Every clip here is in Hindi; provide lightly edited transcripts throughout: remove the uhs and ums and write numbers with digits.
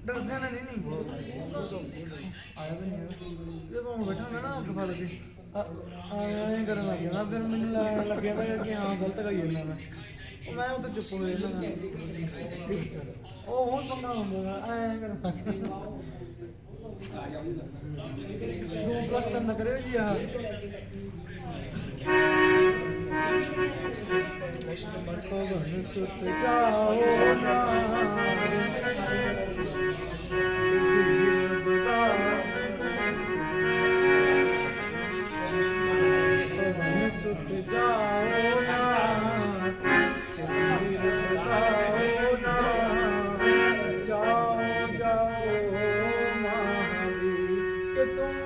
ਡਰਦਾ ਨਾ ਨਹੀਂ ਜਦੋਂ ਬੈਠਾ ਹੁੰਦਾ ਨਾ ਅੱਖ ਫੜ ਕੇ ਐਂ ਕਰਨ ਲੱਗ ਜਾਂਦਾ ਫਿਰ ਮੈਨੂੰ ਲੱਗ ਜਾਂਦਾ ਕਿ ਹਾਂ ਗਲਤ ਗਾਈ ਜਾਂਦਾ ਮੈਂ ਉੱਥੇ ਚੁੱਪ ਹੋ ਜਾਂਦਾ ਉਹ ਹੁਣ ਪੰਗਾ ਹੁੰਦਾ ਐਂ ਕਰਨ ਲੱਗ ਜਾਂਦਾ 2+3 ਕਰਿਓ ਜੀ ਆਹ ਪਵਨ ਸੁਤ ਜਾਓ ਨਾ ਪਵਨ ਸੁਤ ਜਾਓ ਨਾ ਬਤਾਓ ਨਾ ਜਾਓ ਜਾਓ ਮਹਾਵੀਰ ਕਿ ਤੁਮ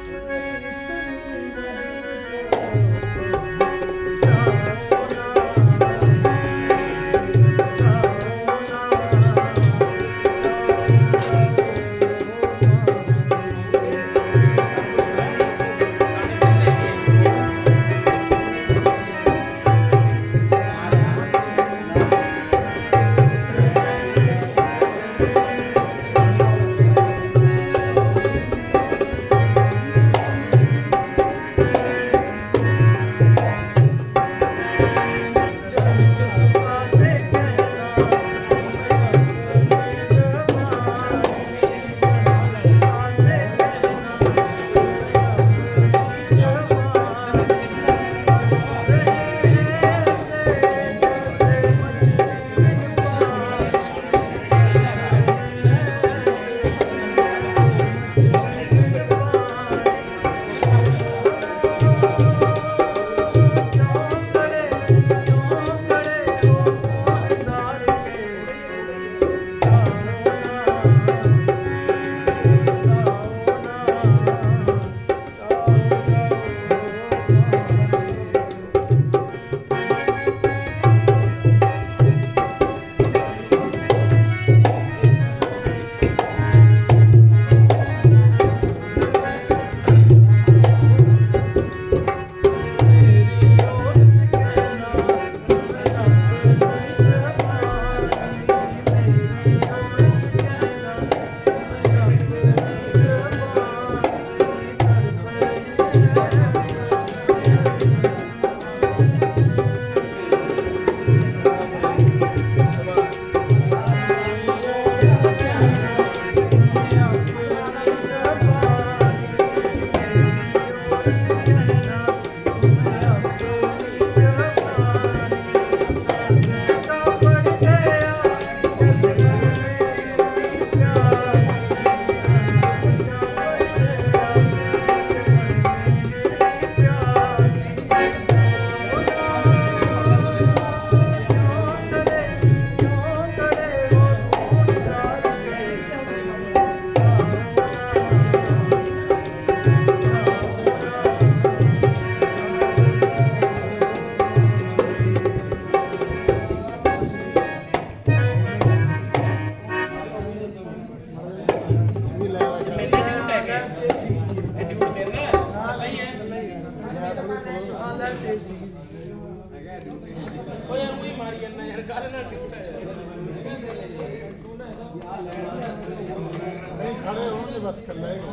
खड़े होंगे बस कर लेंगे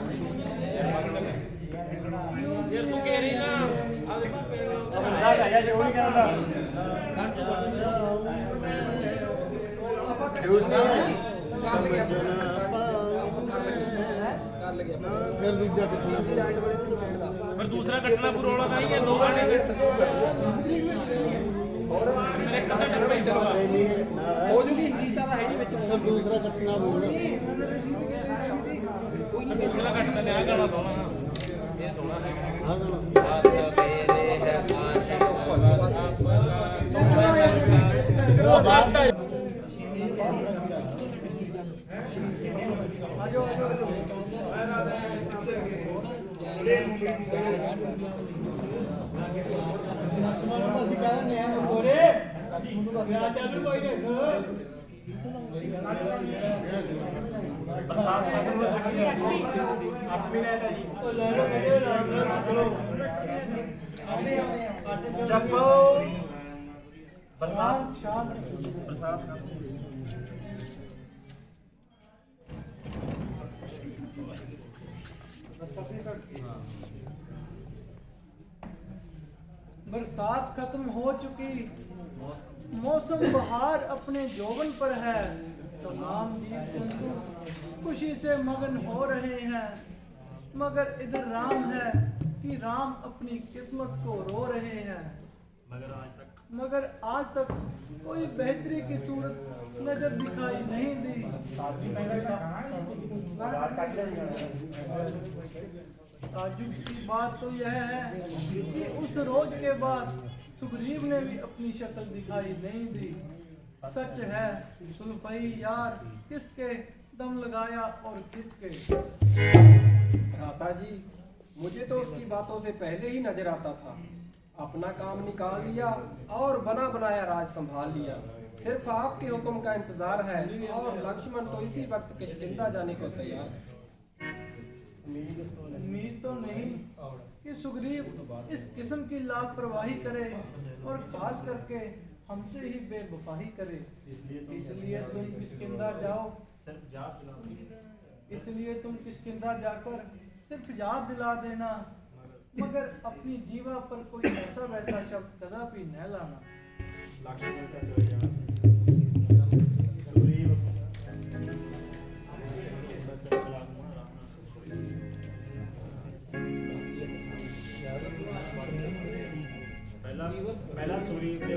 यार तू कह रही ना अब अंदाज आया जो नहीं कहता फिर दूसरा कितना फिर दूसरा कटना पूरा होना चाहिए 2 घंटे मेरे कटना टप्पे चलवा हो जूगी सीता ਦਾ ਹੈ ਨਹੀਂ ਵਿੱਚ फिर दूसरा कटना बोल दूसरा कटना ने आ गाना सोना ये सोना है हाँ गाना साथ मेरे है आशिक वो बात है आजो आजो आजो लक्ष्मण का सिखाया नहीं है बोले या चालू कोई नहीं जपो बरसात शांत बरसात बरसात खत्म हो चुकी, मौसम बहार अपने यौवन पर है। तमाम जीव जंतु खुशी से मगन हो रहे हैं, मगर इधर राम है कि राम अपनी किस्मत को रो रहे हैं। मगर आज तक कोई बेहतरी की सूरत नजर दिखाई नहीं दी। ताज्जुब की बात तो यह है कि उस रोज के बाद सुग्रीव ने भी अपनी शक्ल दिखाई नहीं दी। सच है सुल्फई यार किसके दम लगाया और किसके। भ्राता जी, मुझे तो उसकी बातों से पहले ही नजर आता था। अपना काम निकाल लिया और बना बनाया राज संभाल लिया। सिर्फ आपके हुक्म का इंतजार है और लक्ष्मण तो इसी वक्त किष्किंधा जाने को तैयार है। उम्मीद तो नहीं कि सुग्रीव इस किस्म की लापरवाही करे और खास करके हमसे ही बेवफाही करे। इसलिए तुम किष्किंधा जाओ, इसलिए तुम किष्किंधा जाकर सिर्फ याद दिला देना, मगर अपनी जीवा पर कोई ऐसा वैसा शब्द कदापि न लाना। पहला सुग्रीव ने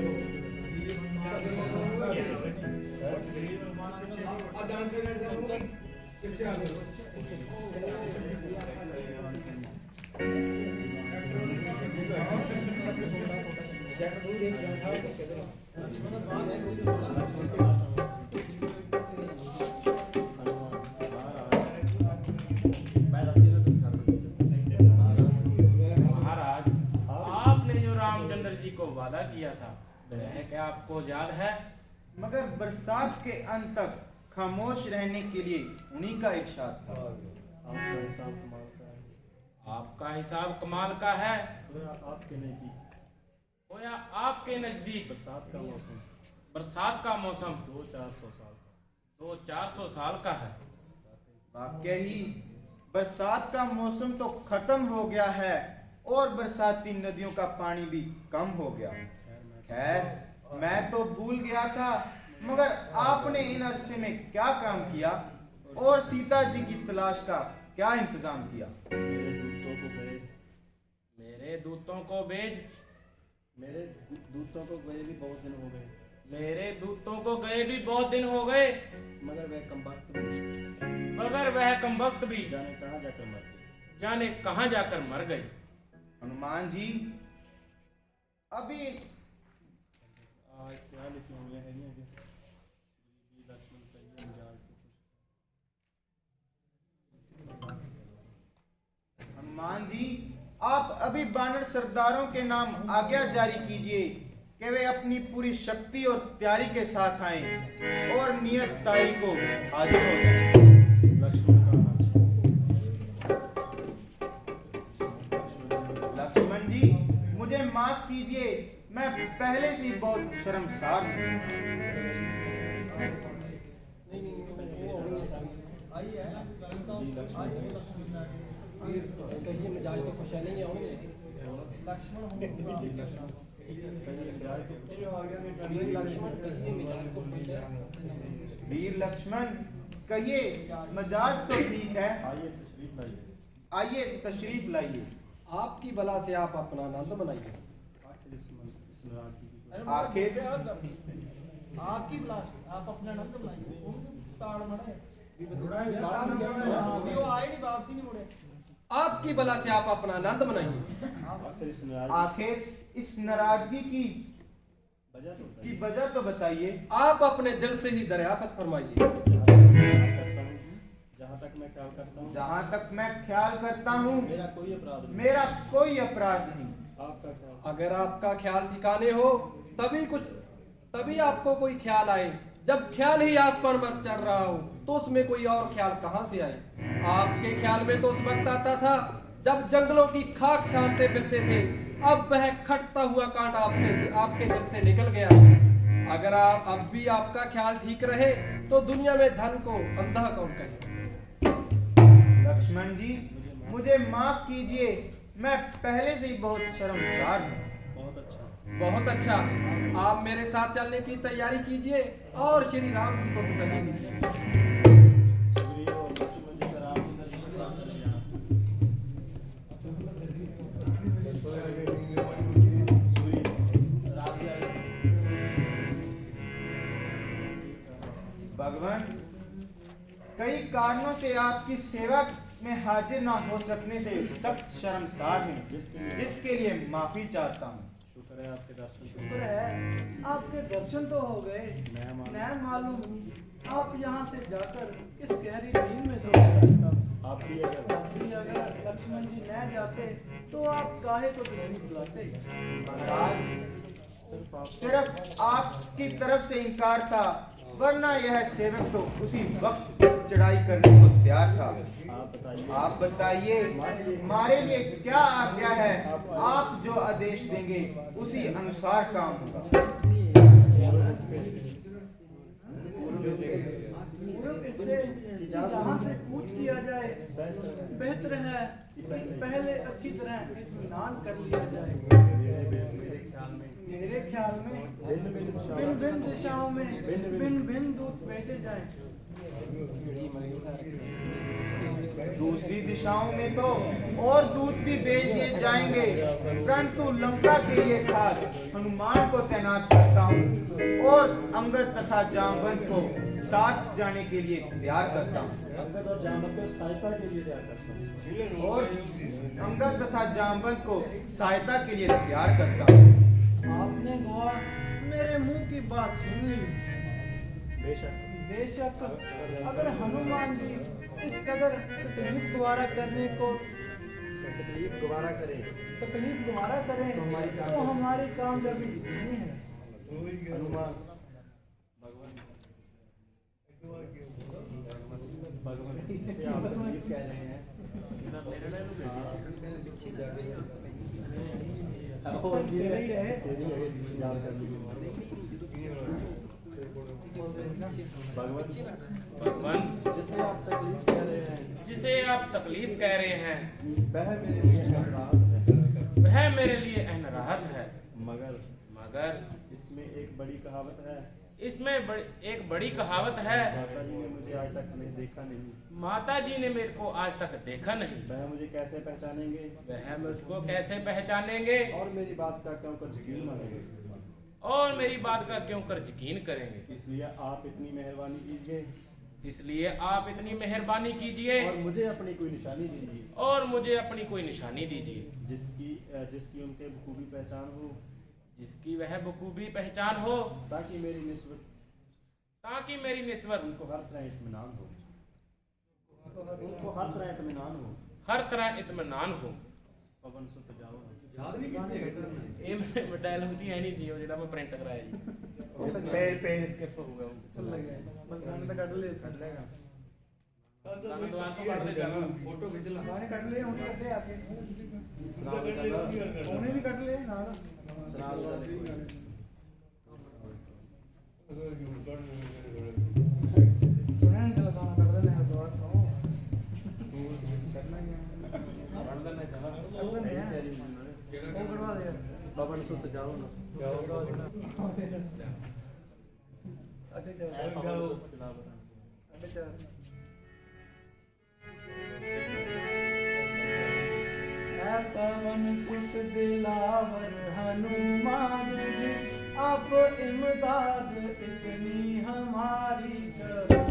महाराज, आपने जो रामचंद्र जी को वादा किया था वह क्या आपको याद है? मगर बरसात के अंत तक खामोश रहने के लिए उन्हीं का इरशाद था। आपका हिसाब कमाल का है। आपके नजदीक गोया आपके नजदीक बरसात का मौसम बरसात का मौसम 200-400 साल का है। 200-400 साल का है। वाकई ही बरसात का मौसम तो खत्म हो गया है और बरसाती नदियों का पानी भी कम हो गया। खैर मैं तो भूल गया था, मगर आपने इन अरसे में क्या काम किया और सीता जी की तलाश का क्या इंतजाम किया? मेरे दूतों को भेज। मेरे दूतों को गए भी बहुत दिन हो गए, मेरे दूतों को गए भी बहुत दिन हो गए, मगर वह कमबख्त भी जाने कहाँ जाकर मर गए। हनुमान जी, अभी आज क्या लिखे हुए हैं ये लक्ष्मण कहिए मिजाज को हनुमान जी, आप अभी बानर सरदारों के नाम आज्ञा जारी कीजिए कि वे अपनी पूरी शक्ति और तैयारी के साथ आएं और नियत तारीख को हाजिर हो जाएं। लक्ष्मण जी, मुझे माफ कीजिए, मैं पहले से ही बहुत शर्मसार हूँ। कहिए मिजाज तो खुश नहीं है होंगे। वीर लक्ष्मण कहिए मिजाज तो खुश है। वीर लक्ष्मण कहिए, मजाज तो ठीक है, आइए तशरीफ लाइए। आपकी बला से आप अपना आनंद बनाइए। आखिर आपकी बिलास आप अपना आनंद बनाइए। ताड़ मड़े वापसी नहीं मुड़े। आपकी बला से आप अपना आनंद बनाइए। आखिर इस नाराजगी की वजह तो बताइए। आप अपने दिल से ही दरियाफत फरमाइए। जहाँ तक मैं ख्याल करता हूँ मेरा कोई अपराध नहीं। आपका क्या? अगर आपका ख्याल ठिकाने हो तभी आपको कोई ख्याल आए। जब ख्याल ही आसमान पर चढ़ रहा हो तो उसमें कोई और ख्याल कहाँ से आए? आपके ख्याल में तो उस वक्त आता था जब जंगलों की खाक छानते फिरते थे। अब वह खटता हुआ कांटा आपके दिल से निकल गया। अगर अब भी आपका ख्याल ठीक रहे तो दुनिया में धन को अंधा कौन कहे? लक्ष्मण जी, मुझे माफ कीजिए, मैं पहले से ही बहुत शर्मसार हूँ। बहुत अच्छा। बहुत अच्छा। आप मेरे साथ चलने की तैयारी कीजिए और श्री राम जी को तसल्ली दीजिए। सुग्रीव और लक्ष्मण जी का रामचंद्र जी के साथ चले जाना। सुग्रीव, राम जी आए। भगवान, कई कारणों से आपकी सेवा में हाजिर ना हो सकने से सख्त शर्मसार हूँ, जिसके लिए माफी चाहता हूँ। शुक्र है आपके दर्शन शुक्र है आपके दर्शन तो हो गए। मैं मालूम आप यहाँ से जाकर किस गहरी नींद में सो गए। आप भी अगर लक्ष्मण जी न जाते तो आप काहे को दुश्मनी बुलाते। महाराज, सिर्फ आपकी तरफ से इनकार था, वरना यह सेवक तो उसी वक्त चढ़ाई करने को तैयार था। आप बताइए, हमारे लिए क्या आज्ञा है? आप जो आदेश देंगे उसी अनुसार काम होगा। पूर्व इससे कि जहाँ से कूच किया जाए बेहतर है कि पहले अच्छी तरह इत्मीनान कर लिया जाए। मेरे ख्याल में भिन्न भिन्न दिशाओं में भिन्न भिन्न दूत भेजे जाएं। दूसरी दिशाओं में तो और दूत भी भेज दिए जाएंगे, परंतु लंका के लिए खास हनुमान को तैनात करता हूँ और अंगद तथा जामवंत को साथ जाने के लिए तैयार करता हूँ। अंगद और जामवंत को सहायता के लिए तैयार करता हूँ। और अंगद तथा जामवंत को सहायता के लिए तैयार करता हूँ। आपने गोवा मेरे मुंह की बात सुन ली। बेशक बेशक अगर हनुमान जी इस कदर तकलीफ दोबारा करने को तकलीफ दोबारा करें तो हमारी कामयाबी जितनी है। हनुमान भगवान से आप तकलीफ कह रहे हैं। और तेरा ही है। भगवान, भगवान, जिसे आप तकलीफ कह रहे हैं, जिसे आप तकलीफ कह रहे हैं, वह मेरे लिए राहत है। वह मेरे लिए अहनराहत है। मगर इसमें एक बड़ी कहावत है। एक बड़ी कहावत है। माता जी ने मुझे आज तक नहीं देखा नहीं। माता जी ने मेरे को आज तक देखा नहीं। वह मुझे कैसे पहचानेंगे? वह मुझको कैसे पहचानेंगे और मेरी बात का क्यों कर यकीन मानेंगे? और मेरी बात का क्यों कर यकीन करेंगे? इसलिए आप इतनी मेहरबानी कीजिए इसलिए आप इतनी मेहरबानी कीजिए और मुझे अपनी कोई निशानी दीजिए, और मुझे अपनी कोई निशानी दीजिए, जिसकी उनके बखूबी पहचान हो, जिसकी वह बखूबी पहचान हो, ताकि मेरी निस्बत उनको हर तरह इत्मीनान हो। हर तरह इत्मीनान हो। पवन सुत जाओ। ਇਹ ਮੈਂ ਡਾਇਲੌਗ ਜੀ ਹੈ ਨਹੀਂ ਸੀ ਉਹ ਜਿਹੜਾ ਮੈਂ ਪ੍ਰਿੰਟ ਕਰਾਇਆ ਜੀ। पेज स्किप हो गया। चल लगे बस गाने तो कट ले कर लेगा। ਸਾਨੂੰ ਦੁਆਰ ਤੋਂ ਕੱਢ ਦੇ ਜਾਣਾ। फोटो खिंच ला गाने कट ले हुने कटे आके सुना दो चलो। हुने भी कट ले नाल सुना दो चलो। सुने नहीं चला गाना कट देने है दोबारा तो करना क्या ਕੱਢ ਦਿੰਦੇ ਚਲਾ। कर देने हैं वो करवा दे यार पवन सुत जाओ ना। अटे ऐ चल पवन सुत चला बता। अटे चल ऐ पवन सुत दिलावर हनुमान जी आप इमदाद इतनी हमारी करो।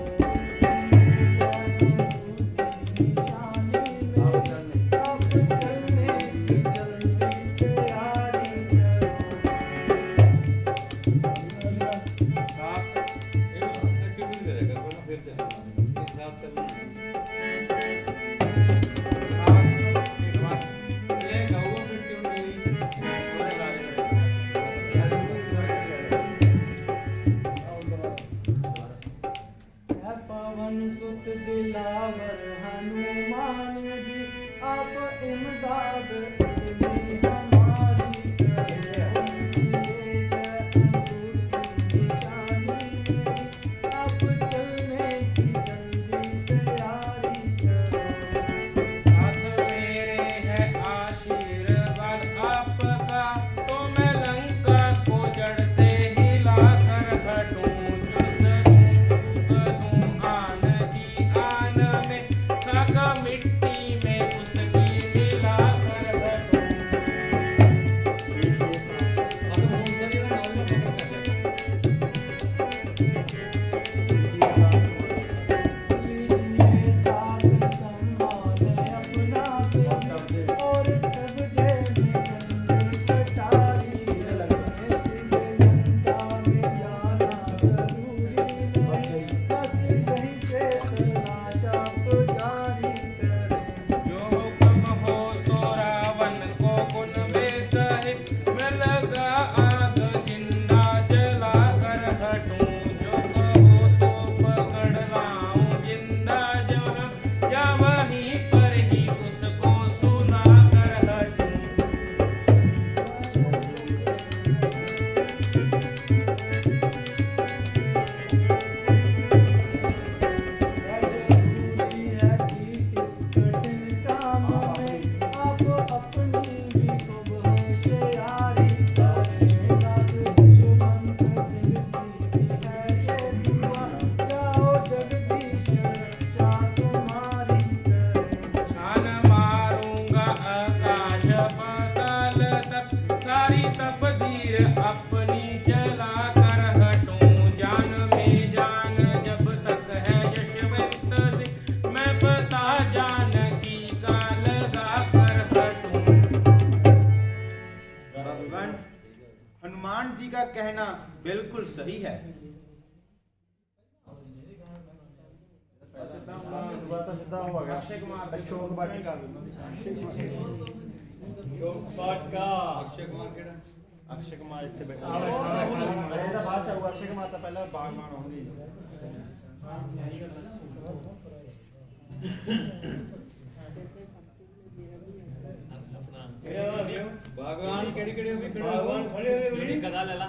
पवन सुत दिलावर हनुमान जी आप इमदाद इतनी हमारी करो। निशानी मेरी आप चलने की जल्दी तैयारी करो। मिट्टी में उसकी मिला कर हटूं। लीजिए साथ संभाले अपना से और कब्जे में डंडे कटारी करें। सिले लंका में जाना जरूरी नहीं, बस यहीं से तलाशा पुजारी करें। जो हुक्म हो तो रावण को उनमें सहित मैं लगा आग जिंदा जला कर हटूं। जो कहो तो पकड़ लाऊं जिंदा जहां, या वहीं पर ही उसको सुला कर हटूं। जरूरी है कि इस कठिन काम में आप अपनी भी खूब होशियारी करें। दास दुष्मंत सिंह की भी है ये दुआ, जाओ जगदीश रक्षा तुम्हारी करें। छान मारूंगा आकाश पाताल तक, सारी तकदीर अपनी जला कर हटूं। जान में जान जब तक है यशवंत सिंह, मैं पता जानकी का लगा कर हटूं। भगवान, हनुमान जी का कहना बिल्कुल सही है। सीधा हो गया। अक्षय कुमार अशोक वाटिका अक्षय कुमार इतने बैठा ਇਹਦਾ ਬਾਅਦ ਚ ਆਊਗਾ। ਅਕਸ਼ੇ ਕੁਮਾਰ ਤਾਂ ਪਹਿਲਾਂ ਬਾਗਬਾਨ ਹੋਣਗੇ। ਬਾਗਵਾਨ ਕਿਹੜੀ ਕਿਹੜੀ ਹੋ ਗਈ ਬਾਗਵਾਨ ਖੜੇ ਹੋਏ ਵੀ ਗਦਾ ਲੈ ਲਾ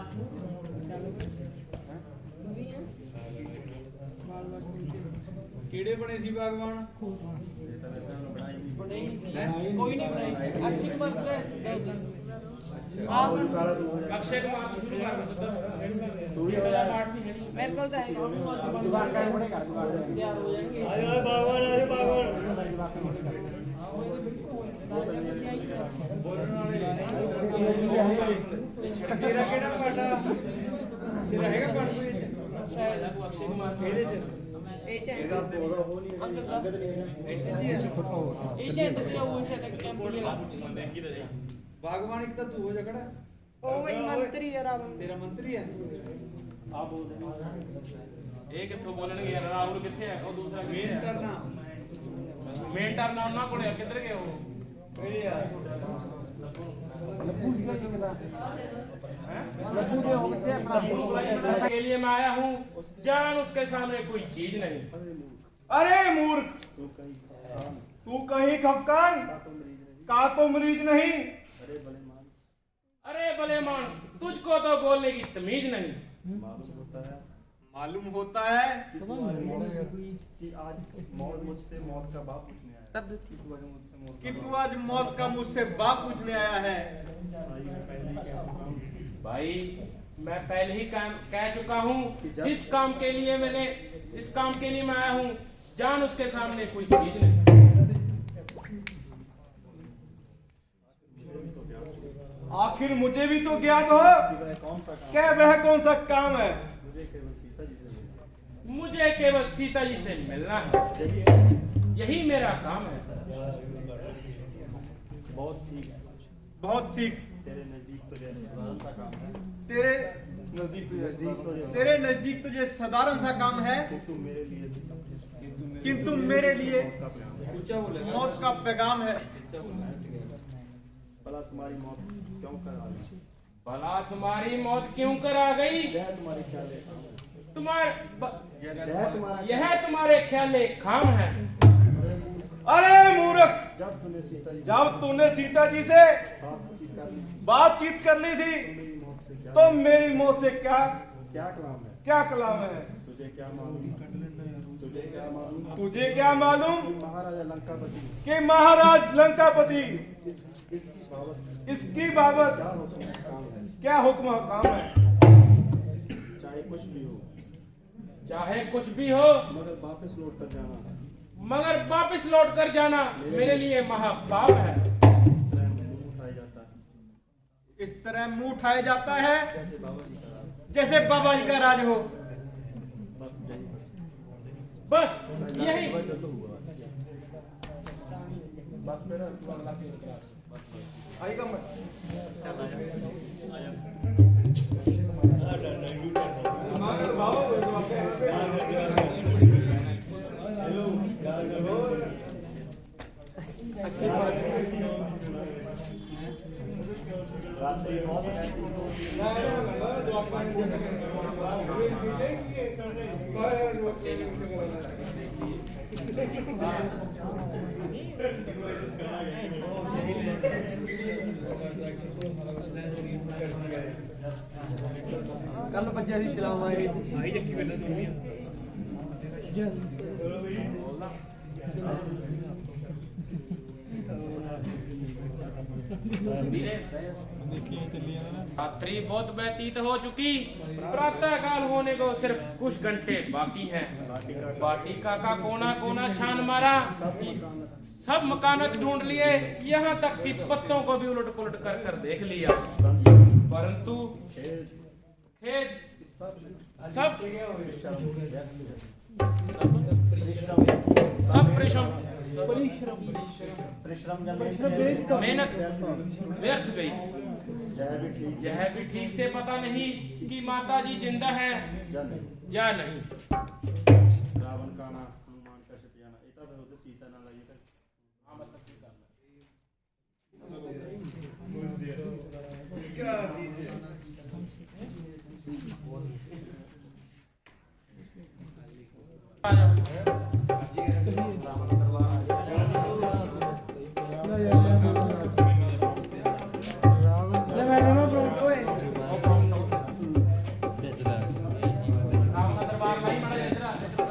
ਕਿਹੜੇ ਬਣੇ ਸੀ ਬਾਗਵਾਨ कोई नहीं बनाई अच्छी बात है ਆਹ ਕਾਲਾ ਤੂੰ ਹੋ ਜਾ। अक्षय कुमार को शुरू कर दो। ਤੂੰ ਵੀ पहला पार्ट नहीं है। मेरे को तो है तैयार हो जाएंगे ਆਜੋ ਬਾਗਵਾਨ ਆਜੋ ਬਾਗਵਾਨ ਤੇਰਾ ਕਿਹੜਾ ਪਾਟਾ ਤੇਰਾ ਹੈਗਾ ਪਾਟ ਕੋਈ शायद अक्षय कुमार ਇਹਦੇ ਚ ਇਹਦਾ ਉਹਦਾ ਉਹ ਨਹੀਂ ਅੰਗਦ ਨਹੀਂ ਹੈ। ਐਸੀ ਜੀ ਹੈ एजेंट भी वो शायद कैंप लगा ਬਾਗਵਾਨ ਇੱਕ ਤਾਂ ਤੂੰ ਹੋ ਜਾ ਖੜਾ ओ वही मंत्री है रावण ਤੇਰਾ ਮੰਤਰੀ ਹੈ ਆ ਬੋਲਦੇ ਇਹ ਕਿੱਥੋਂ ਬੋਲਣਗੇ ਯਾਰ? ਰਾਹੁਲ ਕਿੱਥੇ ਹੈ? ਉਹ ਦੂਸਰਾ ਮੇਨ ਕਰਨਾ ਮੇਨ ਟਰਨ ਉਹਨਾਂ ਕੋਲ ਹੈ। ਕਿੱਧਰ ਗਏ ਉਹ? ਕਿਹੜੇ ਯਾਰ के लिए मैं आया हूँ, जान उसके सामने कोई चीज नहीं। अरे मूर्ख, तू कहीं खफकान का तो मरीज नहीं। अरे भले मानस, तुझको तो बोलने की तमीज नहीं। मालूम होता है कि आज मौत मुझसे मौत का बाप पूछने आया कि तू आज मौत का मुझसे बाप पूछने आया है। भाई मैं पहले ही कह चुका हूँ, जिस काम के लिए मैं आया हूँ, जान उसके सामने कोई चीज नहीं। आखिर मुझे भी तो ज्ञात हो कौन सा काम क्या वह कौन सा काम है। मुझे केवल सीता जी से मुझे केवल सीता जी से मिलना मिलना है, चाहिए। यही मेरा काम है। बहुत ठीक बहुत ठीक। तेरे नजदीक तो साधारण सा काम है। तेरे नजदीक तुझे साधारण सा काम है, किंतु मेरे लिए मौत का पैगाम है। भला तुम्हारी मौत क्यों कर आ गई? भला तुम्हारी मौत क्यों कर आ गई? यह तुम्हारे ख्याल है। तुम्हारे यह तुम्हारे ख्याल काम है। अरे मूर्ख, जब तूने सीता जी से बातचीत कर ली थी तो मेरी मौत से क्या क्या कलाम है? क्या कलाम है। तुझे क्या मालूम तुझे क्या मालूम कि महाराजा लंकापति कि महाराज लंकापति इसकी बाबत क्या हुक्म काम है। चाहे कुछ भी हो, चाहे कुछ भी हो, मगर वापस लौट कर जाना। मगर वापस लौट कर जाना मेरे लिए महापाप है। इस तरह मुंह उठाया जाता है इस तरह मुंह उठाया जाता है जैसे बाबा जी का राज। जैसे बाबा जी का राज हो। बस बस यही यही वजह तो हुआ। बस मेरा तू अगला सीन करा। आएगा मत। कल बच्चे सी चलावांगे ਆਈ ਜੱਕੀ ਬੈਠਾ ਦੁਨੀਆ ਯੈਸ रात्रि बहुत व्यतीत हो चुकी, प्रातः काल होने को सिर्फ कुछ घंटे बाकी हैं। वाटिका का कोना कोना छान मारा, सब मकानत ढूंढ लिए, यहाँ तक कि पत्तों को भी उलट पुलट कर कर देख लिया, परंतु खेत सब परिश्रम मेहनत व्यर्थ गई। यह भी ठीक से पता नहीं कि माता जी जिंदा हैं या नहीं। रावण काना हनुमान कश्यप जाना ਇਹ ਤਾਂ ਫਿਰ ਉਹਦੇ ਸੀਤਾ ਨਾਲ ਆਈ ਤਾਂ हाँ बस सबकी कर लो।